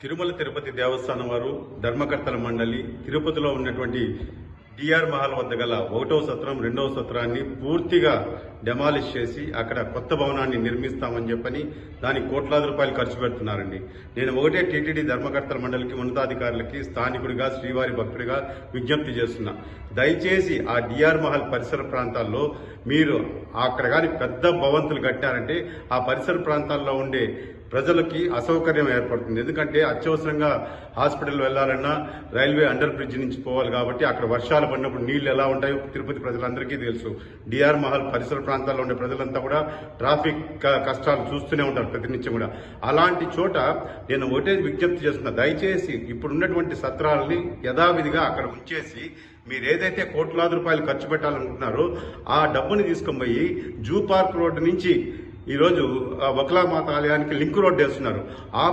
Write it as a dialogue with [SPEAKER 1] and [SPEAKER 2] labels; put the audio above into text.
[SPEAKER 1] తిరుమల తిరుపతి దేవస్థానం వారు ధర్మకర్తల మండలి తిరుపతిలో ఉన్నటువంటి డిఆర్ మహల్ వద్ద గల 1వ సత్రం 2వ సత్రాన్ని పూర్తిగా డెమాలిష్ చేసి అక్కడ కొత్త భవనాన్ని నిర్మిస్తామని చెప్పని దానికి కోట్లాది రూపాయలు ఖర్చు పెడుతున్నారండి. నేను ఒకటే టీటీడీ ధర్మకర్తల మండలికి ఉన్నతాధికారులకి స్థానికుడిగా శ్రీవారి భక్తుడిగా విజ్ఞప్తి చేస్తున్నా, దయచేసి ఆ డిఆర్ మహల్ పరిసర ప్రాంతాల్లో మీరు అక్కడ కానీ పెద్ద భవంతులు కట్టారంటే ఆ పరిసర ప్రాంతాల్లో ఉండే ప్రజలకి అసౌకర్యం ఏర్పడుతుంది. ఎందుకంటే అత్యవసరంగా హాస్పిటల్ వెళ్లాలన్నా రైల్వే అండర్ బ్రిడ్జ్ నుంచి పోవాలి కాబట్టి అక్కడ వర్షాలు పడినప్పుడు నీళ్లు ఎలా ఉంటాయో తిరుపతి ప్రజలందరికీ తెలుసు. డిఆర్ మహల్ పరిసర ప్రాంతాల్లో ఉండే ప్రజలంతా కూడా ట్రాఫిక్ కష్టాలు చూస్తూనే ఉంటారు ప్రతినిత్యం కూడా. అలాంటి చోట నేను ఒకటే విజ్ఞప్తి చేస్తున్నా, దయచేసి ఇప్పుడున్నటువంటి సత్రాలని యథావిధిగా అక్కడ ఉంచేసి మీరు ఏదైతే కోట్లాది రూపాయలు ఖర్చు పెట్టాలనుకుంటున్నారో ఆ డబ్బుని తీసుకొని పోయి జూ పార్క్ రోడ్డు నుంచి ఈరోజు వక్లామాత ఆలయానికి లింక్ రోడ్డు వేస్తున్నారు. ఆ